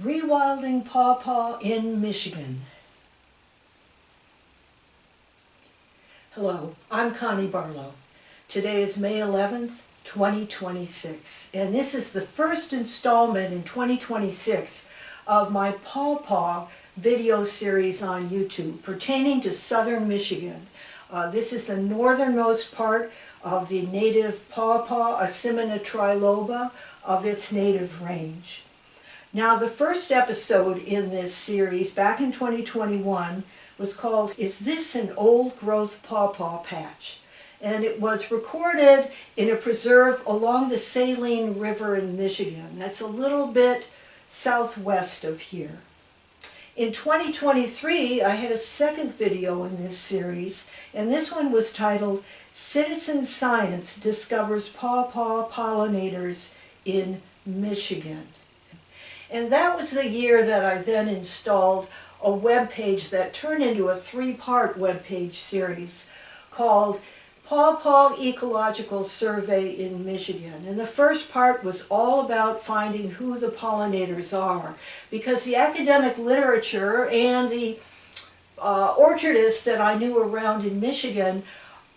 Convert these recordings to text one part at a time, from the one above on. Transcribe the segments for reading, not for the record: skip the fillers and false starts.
Rewilding Pawpaw in Michigan. Hello, I'm Connie Barlow. Today is May 11th, 2026, and this is the first installment in 2026 of my Pawpaw video series on YouTube pertaining to southern Michigan. This is the northernmost part of the native pawpaw, Asimina triloba, of its native range. Now, the first episode in this series, back in 2021, was called, Is This an Old Growth Pawpaw Patch? And it was recorded in a preserve along the Saline River in Michigan. That's a little bit southwest of here. In 2023, I had a second video in this series, and this one was titled, Citizen Science Discovers Pawpaw Pollinators in Michigan. And that was the year that I then installed a web page that turned into a three-part web page series called Pawpaw Ecological Survey in Michigan. And the first part was all about finding who the pollinators are, because the academic literature and the orchardists that I knew around in Michigan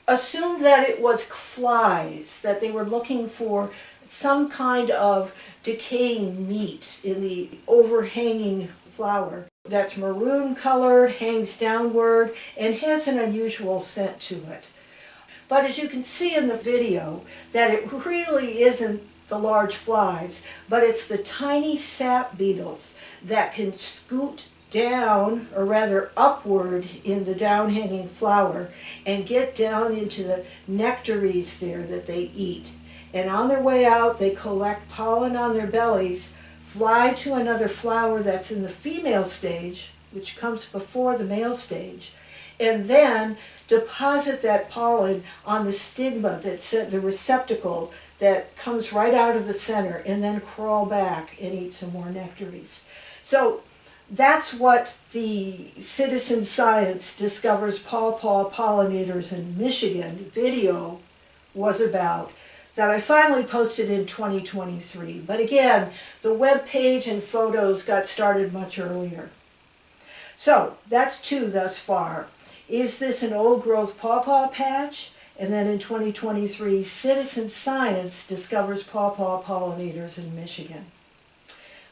assumed that it was flies, that they were looking for some kind of decaying meat in the overhanging flower that's maroon colored, hangs downward, and has an unusual scent to it. But as you can see in the video, that it really isn't the large flies, but it's the tiny sap beetles that can scoot down, or rather upward in the down-hanging flower, and get down into the nectaries there that they eat. And on their way out, they collect pollen on their bellies, fly to another flower that's in the female stage, which comes before the male stage, and then deposit that pollen on the stigma, that's the receptacle that comes right out of the center, and then crawl back and eat some more nectaries. So that's what the Citizen Science Discovers Pawpaw Pollinators in Michigan video was about, that I finally posted in 2023. But again, the web page and photos got started much earlier. So that's two thus far. Is this an old growth pawpaw patch? And then in 2023, Citizen Science Discovers Pawpaw Pollinators in Michigan.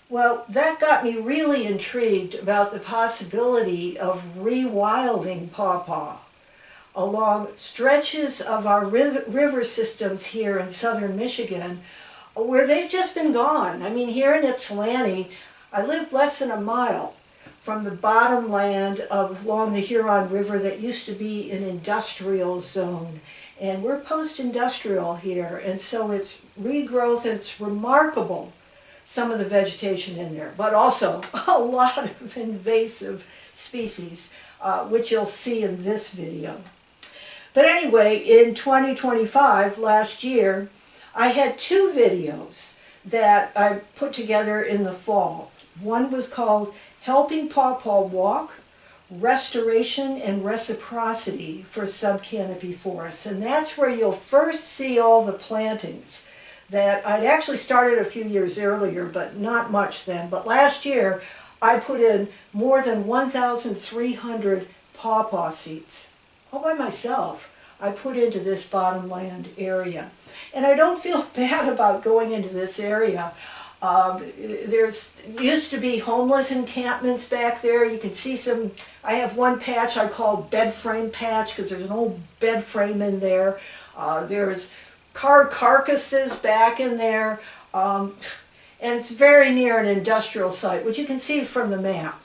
Well, that got me really intrigued about the possibility of rewilding pawpaw along stretches of our river systems here in southern Michigan where they've just been gone. I mean, here in Ypsilanti, I live less than a mile from the bottomland along the Huron River that used to be an industrial zone. And we're post-industrial here, and so it's regrowth, and it's remarkable, some of the vegetation in there, but also a lot of invasive species, which you'll see in this video. But anyway, in 2025, last year, I had two videos that I put together in the fall. One was called Helping Pawpaw Walk, Restoration and Reciprocity for Subcanopy Forests. And that's where you'll first see all the plantings that I'd actually started a few years earlier, but not much then. But last year, I put in more than 1,300 pawpaw seeds. All by myself, I put into this bottomland area. And I don't feel bad about going into this area. There's used to be homeless encampments back there. You can see some, I have one patch I call bed frame patch because there's an old bed frame in there. There's car carcasses back in there. And it's very near an industrial site, which you can see from the map.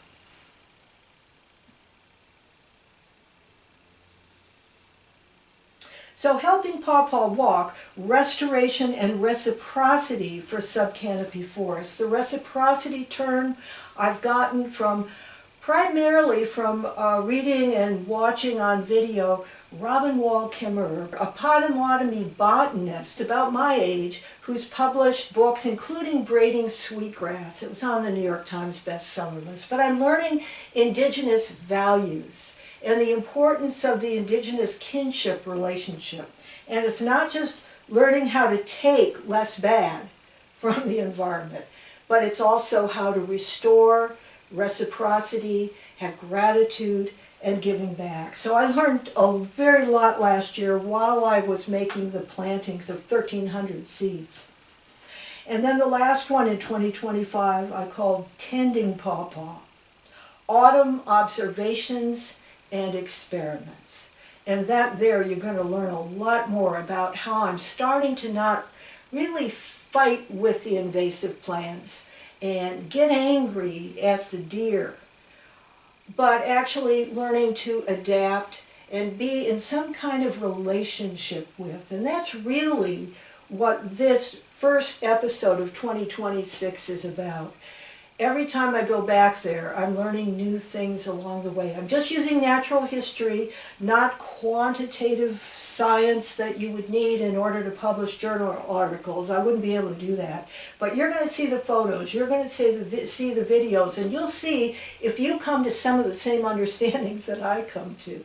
So Helping Pawpaw Walk, Restoration and Reciprocity for Subcanopy Forests. The reciprocity term I've gotten from primarily from reading and watching on video Robin Wall Kimmerer, a Potawatomi botanist about my age who's published books including Braiding Sweetgrass. It was on the New York Times bestseller list. But I'm learning Indigenous values and the importance of the Indigenous kinship relationship. And it's not just learning how to take less bad from the environment, but it's also how to restore reciprocity, have gratitude, and giving back. So I learned a very lot last year while I was making the plantings of 1,300 seeds. And then the last one in 2025 I called Tending Pawpaw, Autumn Observations and Experiments. And that there you're going to learn a lot more about how I'm starting to not really fight with the invasive plants and get angry at the deer, but actually learning to adapt and be in some kind of relationship with. And that's really what this first episode of 2026 is about. Every time I go back there, I'm learning new things along the way. I'm just using natural history, not quantitative science that you would need in order to publish journal articles. I wouldn't be able to do that. But you're going to see the photos, you're going to see the videos, and you'll see if you come to some of the same understandings that I come to.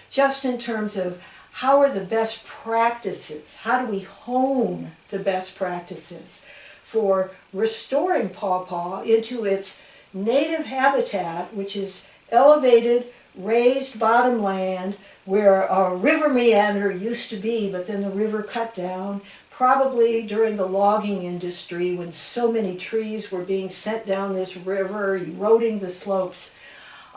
Just in terms of how are the best practices, how do we hone the best practices for restoring pawpaw into its native habitat, which is elevated, raised bottomland, where a river meander used to be, but then the river cut down, probably during the logging industry when so many trees were being sent down this river, eroding the slopes.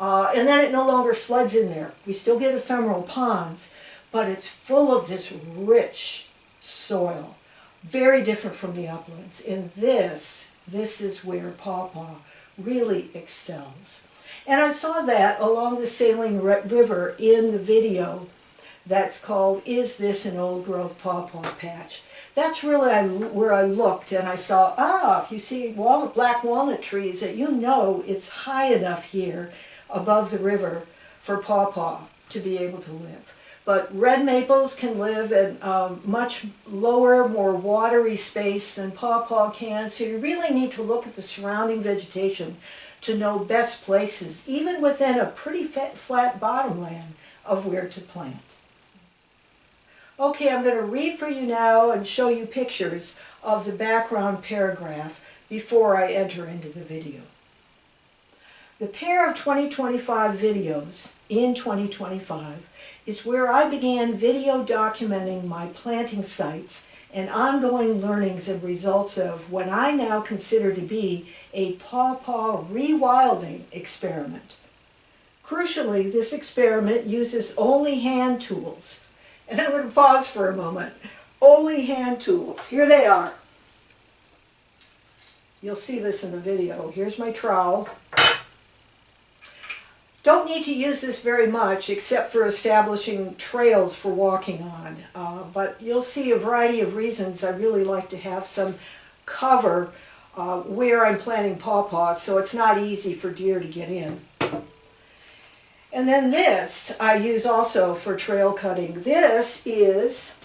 And then it no longer floods in there. We still get ephemeral ponds, but it's full of this rich soil. Very different from the uplands. And this is where pawpaw really excels. And I saw that along the Saline River in the video that's called, Is This an Old Growth Pawpaw Patch? That's really where I looked and I saw, if you see black walnut trees, that you know it's high enough here above the river for pawpaw to be able to live. But red maples can live in much lower, more watery space than pawpaw can, so you really need to look at the surrounding vegetation to know best places, even within a pretty flat bottomland, of where to plant. Okay, I'm going to read for you now and show you pictures of the background paragraph before I enter into the video. The pair of 2025 videos in 2025 is where I began video documenting my planting sites and ongoing learnings and results of what I now consider to be a pawpaw rewilding experiment. Crucially, this experiment uses only hand tools. And I'm going to pause for a moment. Only hand tools. Here they are. You'll see this in the video. Here's my trowel. Don't need to use this very much except for establishing trails for walking on. But you'll see a variety of reasons I really like to have some cover where I'm planting pawpaws so it's not easy for deer to get in. And then this I use also for trail cutting. This is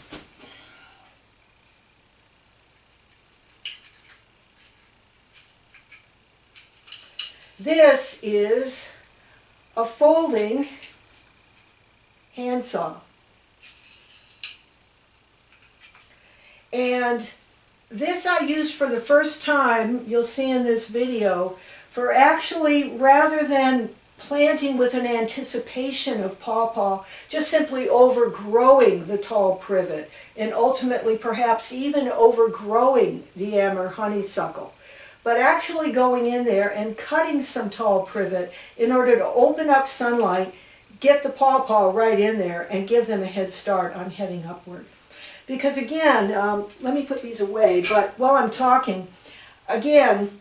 a folding handsaw. And this I used for the first time, you'll see in this video, for actually, rather than planting with an anticipation of pawpaw, just simply overgrowing the tall privet and ultimately perhaps even overgrowing the AMUR honeysuckle. But actually going in there and cutting some tall privet in order to open up sunlight, get the pawpaw right in there and give them a head start on heading upward. Because again, let me put these away, but while I'm talking, again,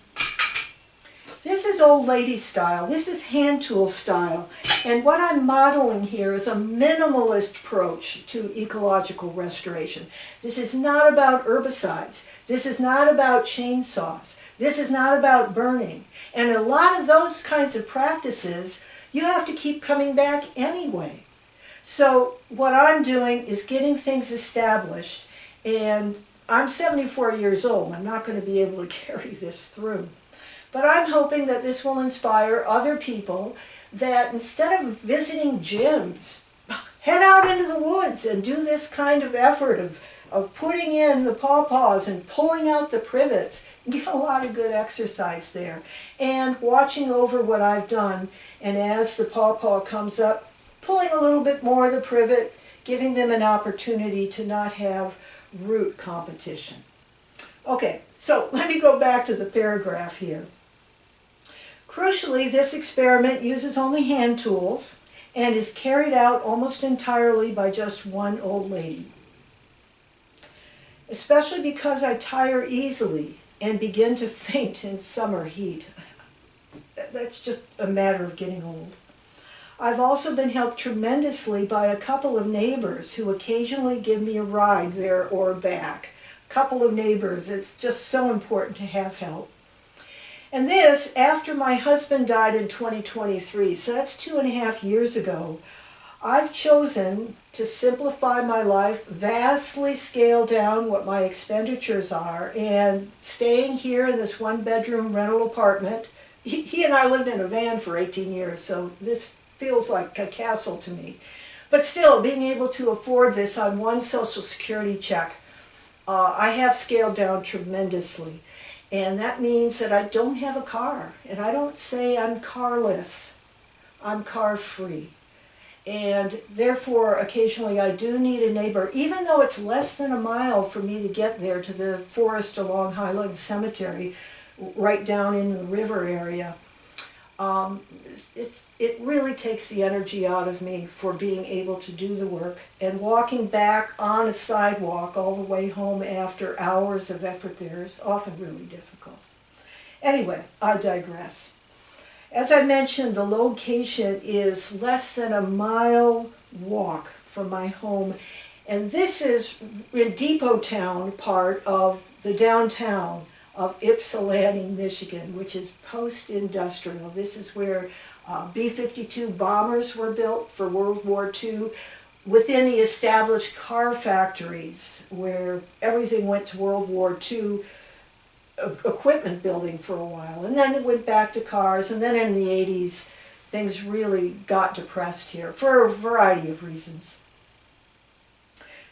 this is old lady style, this is hand tool style, and what I'm modeling here is a minimalist approach to ecological restoration. This is not about herbicides, this is not about chainsaws, this is not about burning, and a lot of those kinds of practices you have to keep coming back anyway. So what I'm doing is getting things established, and I'm 74 years old, I'm not going to be able to carry this through. But I'm hoping that this will inspire other people that instead of visiting gyms, head out into the woods and do this kind of effort of of putting in the pawpaws and pulling out the privets. You get a lot of good exercise there. And watching over what I've done, and as the pawpaw comes up, pulling a little bit more of the privet, giving them an opportunity to not have root competition. Okay, so let me go back to the paragraph here. Crucially, this experiment uses only hand tools and is carried out almost entirely by just one old lady. Especially because I tire easily and begin to faint in summer heat. That's just a matter of getting old. I've also been helped tremendously by a couple of neighbors who occasionally give me a ride there or back. A couple of neighbors, it's just so important to have help. And this, after my husband died in 2023, so that's 2.5 years ago, I've chosen to simplify my life, vastly scale down what my expenditures are, and staying here in this one-bedroom rental apartment. He and I lived in a van for 18 years, so this feels like a castle to me. But still, being able to afford this on one Social Security check, I have scaled down tremendously. And that means that I don't have a car. And I don't say I'm carless. I'm car-free. And therefore, occasionally I do need a neighbor, even though it's less than a mile for me to get there to the forest along Highland Cemetery, right down in the river area. It really takes the energy out of me for being able to do the work, and walking back on a sidewalk all the way home after hours of effort there is often really difficult. Anyway, I digress. As I mentioned, the location is less than a mile walk from my home, and this is in Depot Town part of the downtown of Ypsilanti, Michigan, which is post-industrial. This is where B-52 bombers were built for World War II within the established car factories where everything went to World War II equipment building for a while. And then it went back to cars, and then in the 80s things really got depressed here for a variety of reasons.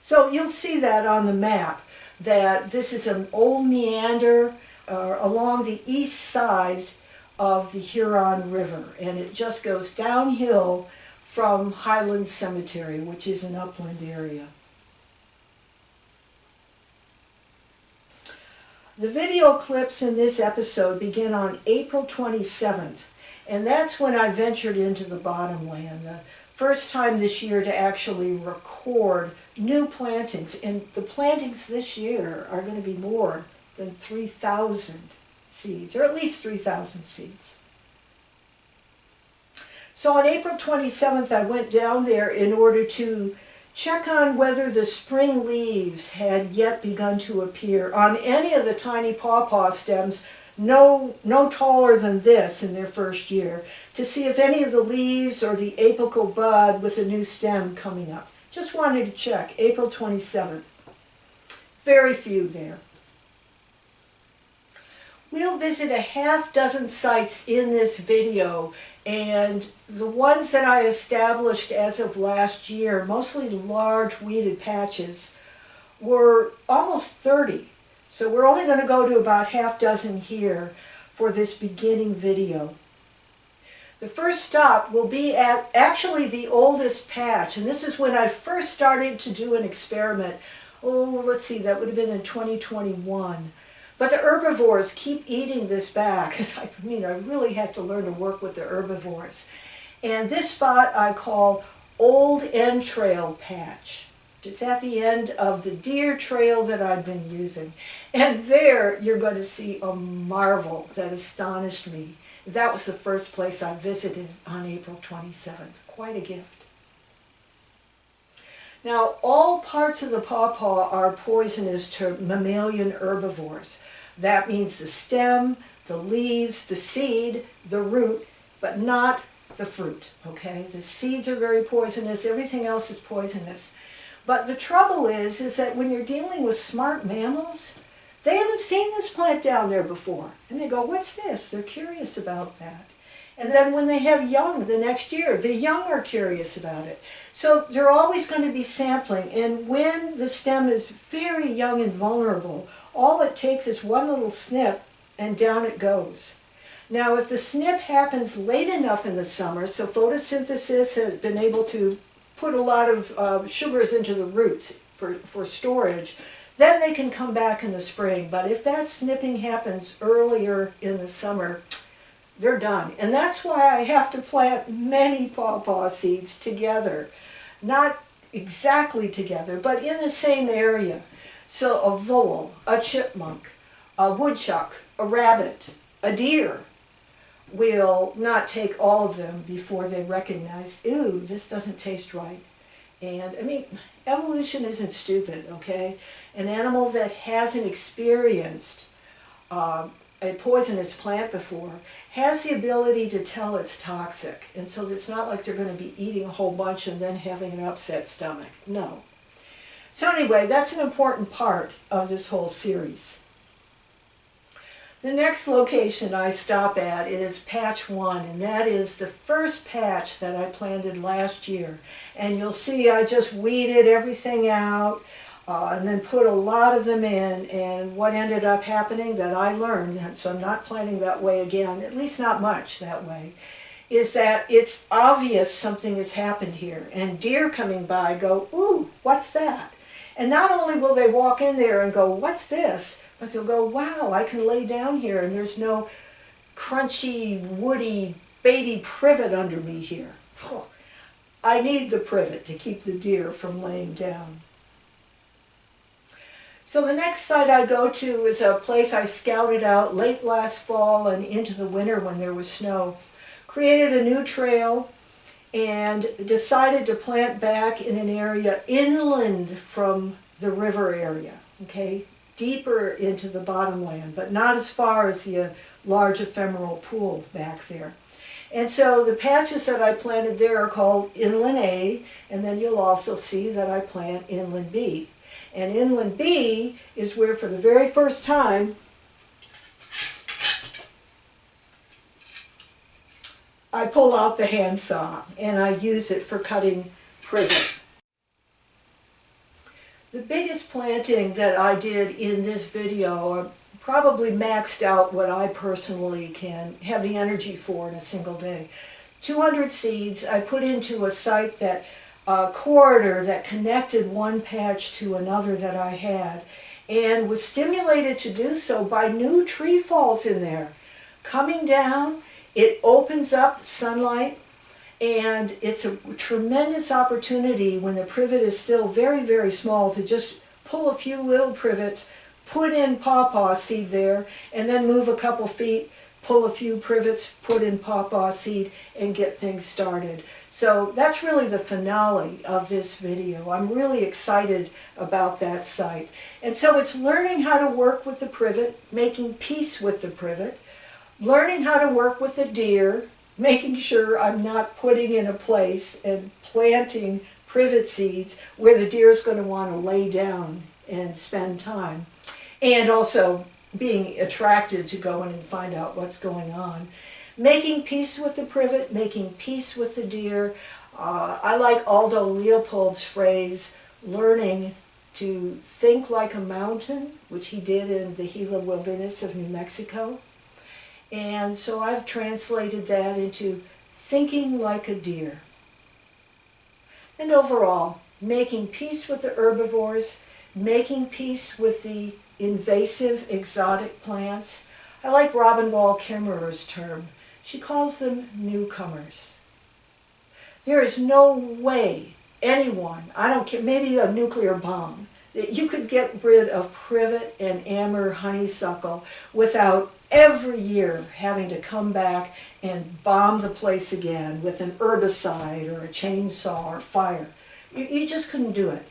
So you'll see that on the map, that this is an old meander along the east side of the Huron River, and it just goes downhill from Highland Cemetery, which is an upland area. The video clips in this episode begin on April 27th, and that's when I ventured into the bottomland, the first time this year to actually record new plantings. And the plantings this year are going to be more than 3,000 seeds, or at least 3,000 seeds. So on April 27th, I went down there in order to check on whether the spring leaves had yet begun to appear on any of the tiny pawpaw stems, no taller than this in their first year, to see if any of the leaves or the apical bud with a new stem coming up. Just wanted to check, April 27th. Very few there. We'll visit a half-dozen sites in this video, and the ones that I established as of last year, mostly large weeded patches, were almost 30. So we're only going to go to about half-dozen here for this beginning video. The first stop will be at actually the oldest patch, and this is when I first started to do an experiment. Oh, let's see, that would have been in 2021. But the herbivores keep eating this back. I mean, I really had to learn to work with the herbivores. And this spot I call Old Entrail Patch. It's at the end of the deer trail that I've been using. And there you're going to see a marvel that astonished me. That was the first place I visited on April 27th. Quite a gift. Now, all parts of the pawpaw are poisonous to mammalian herbivores. That means the stem, the leaves, the seed, the root, but not the fruit, okay? The seeds are very poisonous, everything else is poisonous. But the trouble is that when you're dealing with smart mammals, they haven't seen this plant down there before. And they go, what's this? They're curious about that. And then when they have young the next year, the young are curious about it. So they're always going to be sampling. And when the stem is very young and vulnerable, all it takes is one little snip and down it goes. Now if the snip happens late enough in the summer, so photosynthesis has been able to put a lot of sugars into the roots for storage, then they can come back in the spring. But if that snipping happens earlier in the summer, they're done. And that's why I have to plant many pawpaw seeds together. Not exactly together, but in the same area. So a vole, a chipmunk, a woodchuck, a rabbit, a deer will not take all of them before they recognize, ooh, this doesn't taste right. And I mean, evolution isn't stupid, okay? An animal that hasn't experienced a poisonous plant before has the ability to tell it's toxic. And so it's not like they're going to be eating a whole bunch and then having an upset stomach. No. So anyway, that's an important part of this whole series. The next location I stop at is patch 1, and that is the first patch that I planted last year. And you'll see I just weeded everything out and then put a lot of them in, and what ended up happening that I learned, so I'm not planting that way again, at least not much that way, is that it's obvious something has happened here. And deer coming by go, ooh, what's that? And not only will they walk in there and go, what's this? But they'll go, wow, I can lay down here and there's no crunchy, woody baby privet under me here. Oh, I need the privet to keep the deer from laying down. So the next site I go to is a place I scouted out late last fall and into the winter when there was snow. Created a new trail and decided to plant back in an area inland from the river area, okay? Deeper into the bottomland, but not as far as the large ephemeral pool back there. And so the patches that I planted there are called Inland A, and then you'll also see that I plant Inland B. And Inland B is where for the very first time I pull out the handsaw and I use it for cutting privet. The biggest planting that I did in this video probably maxed out what I personally can have the energy for in a single day. 200 seeds I put into a site that corridor that connected one patch to another that I had, and was stimulated to do so by new tree falls in there. Coming down, it opens up sunlight, and it's a tremendous opportunity when the privet is still very, very small to just pull a few little privets, put in pawpaw seed there, and then move a couple feet, pull a few privets, put in pawpaw seed, and get things started. So that's really the finale of this video. I'm really excited about that site. And so it's learning how to work with the privet, making peace with the privet, learning how to work with the deer, making sure I'm not putting in a place and planting privet seeds where the deer is going to want to lay down and spend time, and also being attracted to go in and find out what's going on. Making peace with the privet, making peace with the deer. I like Aldo Leopold's phrase, learning to think like a mountain, which he did in the Gila wilderness of New Mexico. And so I've translated that into thinking like a deer. And overall, making peace with the herbivores, making peace with the invasive exotic plants. I like Robin Wall Kimmerer's term. She calls them newcomers. There is no way anyone, I don't care, maybe a nuclear bomb, that you could get rid of privet and AMUR honeysuckle without every year having to come back and bomb the place again with an herbicide or a chainsaw or fire. You just couldn't do it.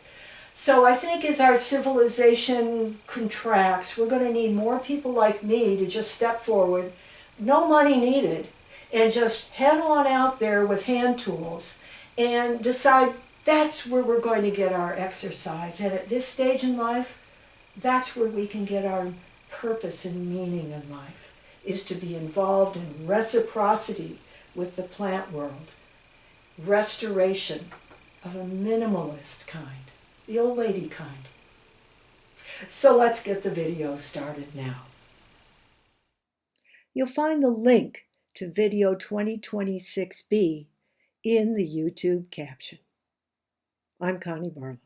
So I think as our civilization contracts, we're going to need more people like me to just step forward, no money needed, and just head on out there with hand tools and decide that's where we're going to get our exercise. And at this stage in life, that's where we can get our purpose and meaning in life, is to be involved in reciprocity with the plant world. Restoration of a minimalist kind, the old lady kind. So let's get the video started now. You'll find the link to video 2026B in the YouTube caption. I'm Connie Barlow.